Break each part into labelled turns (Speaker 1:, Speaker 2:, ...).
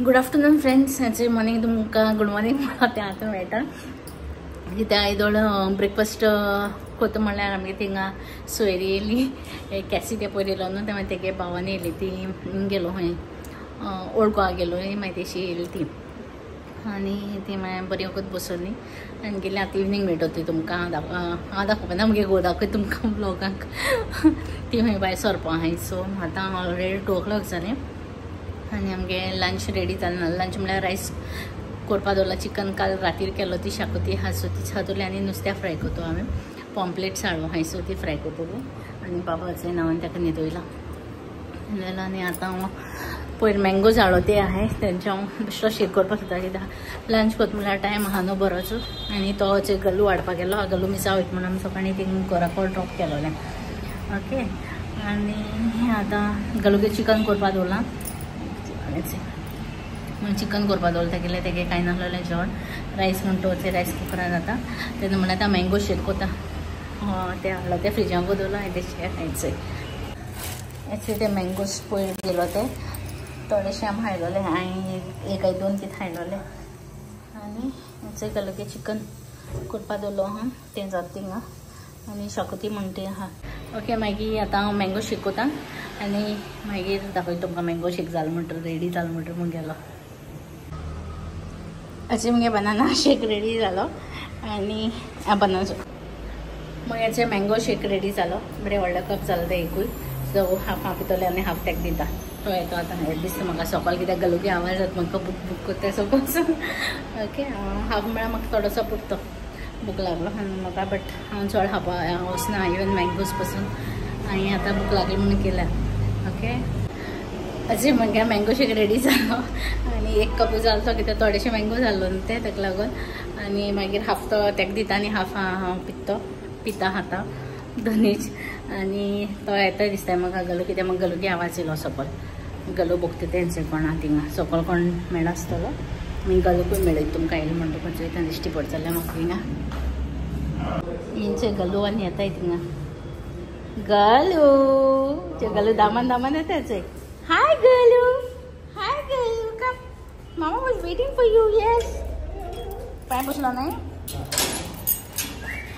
Speaker 1: Good afternoon friends. ह्याचे morning तुमकां good morning म्हणून तें आतां मेळटा कित्याक आयदोळ ब्रेकफास्ट करता म्हणल्यार आमगे थिंगा सोयरी येयली. कॅसी ते पयर येयलो न्हू, तेन्ना तेगे भावान येयली. ती गेलो खंय ओळखोवपाक गेलो, मागीर तेशी येयली ती आनी ती मागीर बरी वखद बसोली आनी गेली. आतां इवनिंग मेळटा ती तुमकां हांव दाखोवपाना, आमगे घोव दाखय तुमकां ब्लॉगाक. ती खंय भायर सरपा आहाय. सो आतां ऑलरेडी 2 o'clock जालें आनी आमगे लंच रेडी जालें. लंच म्हळ्यार रायस करपा दवरला. चिकन काल रातीर केलो, ती शाकोती आहा सो ती हातुरली आनी नुस्त्या फ्राय करतो हांवें. पॉम्पलेट्स हाडलो हाय सो ती फ्राय करतली आनी बाबाचें नांवान ताका न्हिदयला जाल्यार. आनी आतां हांव पयर मँगोज हाडलो ते आहाय, तेंचे हांव बेश्टो शेक करपाक सोदता कित्याक लंच करता म्हळ्यार टायम आहा न्हू बरोच. आनी तो गल्लू हाडपाक गेलो. गल्लू मिसा वयता म्हणून सकाळीं थिंग घराको ड्रॉप केलोलें. ओके. आनी आतां गल्लूगे चिकन करपा दवरलां. चिकन करपा दवरलें तेगेलें तेगे कांय नासलेलें जेवण. रायस म्हणटा ते रायस कुकरान जाता तेन्ना म्हणल्यार आतां मँगो शेक करता. ते हाडलो ते फ्रिजांत दवरलो आनी ते शेक खायचें. एक्चुली ते मँगोज पयर गेलो ते थोडेशे आमी हाडलोले. हांवें 1-2 कितें हाडलोले आनी हेचें गल्लूगे चिकन करपा दवरलो आहा. तें जाता थिंगा आनी शाकोती म्हणटा ती आहा. ओके. मागीर आतां हांव मँगो शेक करता आनी मागीर दाखयता तुमकां मँगो शेक जालो म्हणटा रेडी जालो म्हणटा म्हूण गेलो. अशें मगे बनाना शेक रेडी जालो आनी बनाना मागीर हेचें मँगो शेक रेडी जालो. बरें व्हडलो कप जालो ते एकूय. सो हाफ पितोले आनी हाफ तेका दिता. तो येतो आतां हें दिसता म्हाका सकाळ कित्याक गल्लूगे आवाज जाता म्हाका बूक बूक करता सकाळचो. ओके. हाफ म्हळ्यार म्हाका थोडोसो पुरतो. भूक लागलो म्हाका बट हांव चड खावपा वचना इवन मँगोज पासून. हांवें आतां भूक लागली म्हणून केल्या. ओके. अशें मगे मँगो शेक रेडी जालो आनी 1 कप जालो तो कित्याक थोडेशे मँगो जालो न्हू ते ताका लागून. आनी मागीर हाफ तो तेका दिता आनी हाफ हांव पिता खाता दोनीच. आनी तो येता दिसता म्हाका गल्लू कित्याक म्हाका गल्लूगे आवाज येयलो सकयल. गल्लू भोगता तेंचे कोणा थिंगा सकयल कोण मेळ्ळा आसतलो. मागीर गल्लूकूय मेळयता तुमकां येयलो म्हणटा खंयचो येता दिश्टी पडटलें म्हाका थिंगा. हेंचे गल्लू आनी येताय थिंगा. गल्लू ते गल्लू दामान येता चोय. Hi Gallu, hi Gallu, come. मामा was waiting for you. Yes. पांय बसलो न्हय.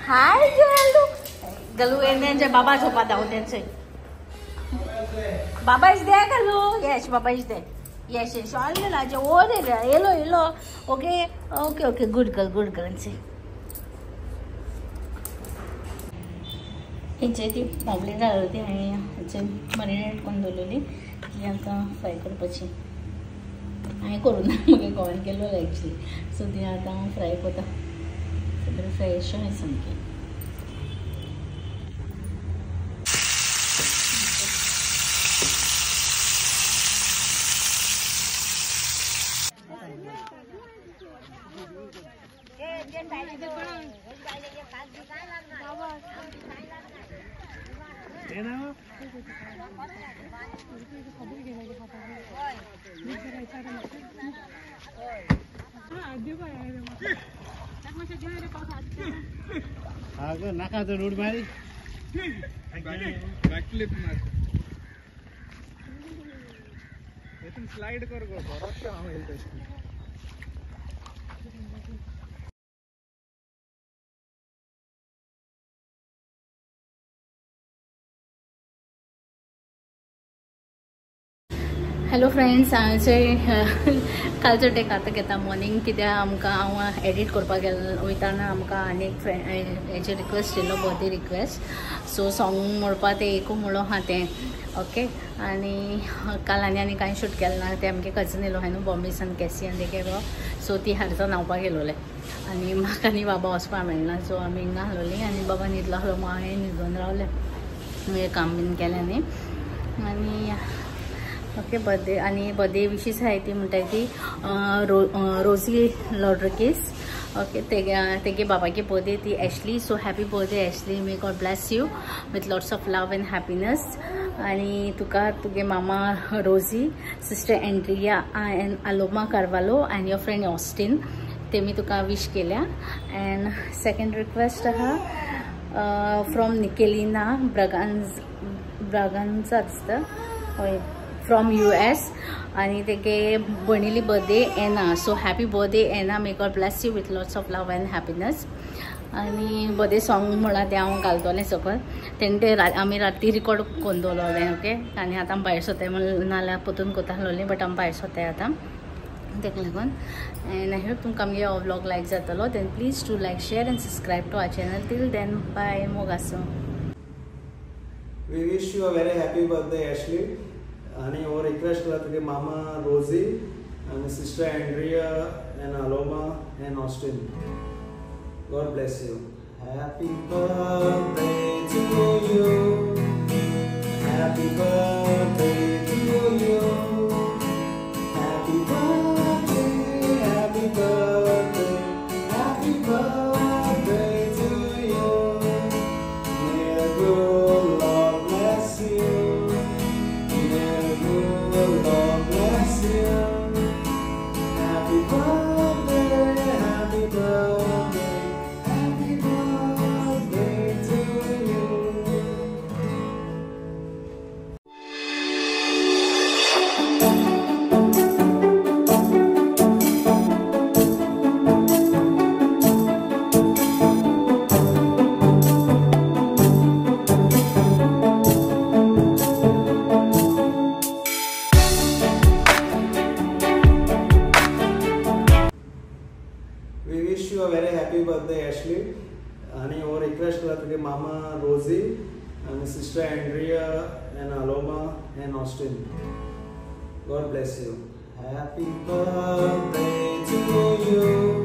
Speaker 1: हाय गल्लू. गल्लू तेंचे बाबा झोपा दाव तेंचे. बाबा इज देयर गल्लू. येस बाबा is there. Yes, yes. Hello. Okay. Good girl. हेंचे ती पॉम्पलेट जालो ती हांवें हेचे मॅरिनेट करून दवरलेली ती आतां फ्राय करपाची. हांवें करूं ना म्हगे घोवान केलो एक्चुली. सो ती आतां हांव फ्राय करता. बरें फ्रेश आहाय सामकी.
Speaker 2: नाका रोड मारी बैकफ्लिप मार स्लाइड कर गो बरोबर हांव हेल्थ.
Speaker 1: Hello friends. कालचो टेक आतां घेता मॉर्निंग कित्याक आमकां हांव एडिट करपाक वयताना आमकां आनी एक हेचे रिक्वेस्ट येयलो बर्थडे रिक्वेस्ट. सो सॉंग म्हणपा ते एकू म्हणलो आहा तें. ओके. आनी काल आनी कांय शूट केलें ना. ते आमगे कजन येयलो हाय न्हू बॉम्बेसान कॅसी आनी तेगे गो. सो ती हाडतो न्हांवपाक गेलोले आनी म्हाका आनी बाबा वचपाक मेळना. सो आमी हिंगा आहलोलीं आनी बाबा न्हिदलो आहलो. हांवें न्हिदोन रावलें मागीर काम बीन केलें न्ही. आनी ओके. बर्थडे विशीस आहाय ती म्हणटाय ती रोजी लॉड्रिकीस. ओके. तेगे बाबागे बर्थडे ती Ashley. So happy birthday Ashley. May God bless you with lots of love and happiness. आनी तुका तुगे मामा Rosy, sister Andrea and Aloma Carvalho and your friend Austin तेमी तुका विश केल्या. एंड सेकंड रिक्वेस्ट आहा फ्रॉम निकेलिना ब्रागांजा दिसता. हय फ्रॉम US आणि तेगे भणिली birthday Ena. So happy birthday Ena. May God bless you with lots of love and happiness. आणि बर्थडे सॉंग म्हणल्यार ते हांव घालतलें सकयल. तेन्ना ते आमी राती रिकॉर्ड करून दवरलें. ओके. आनी आतां आमी भायर सरताय म्हणून नाल्यार परतून कोता आसलोलीं बट आमी भायर सरताय आतां तेका लागून. एंड आय होप तुमकां आमगे हो व्लॉग लायक जातलो. Then please to like share and subscribe to our channel. Till then bye. मोगासो.
Speaker 3: We wish you a very happy birthday, Ashley. And our request to the Mama Rosie and Sister Andrea and Aloma and Austin. God bless you. Happy birthday to you. Happy birthday to you. Happy birthday, happy birthday, happy birthday to you. May the good Lord bless you. May the good Lord bless you. Happy birthday, happy birthday, happy birthday to you. We wish you a very happy birthday, Ashley. And our request to the Mama Rosie and Sister Andrea and Aloma and Austin. God bless you. Happy birthday to you.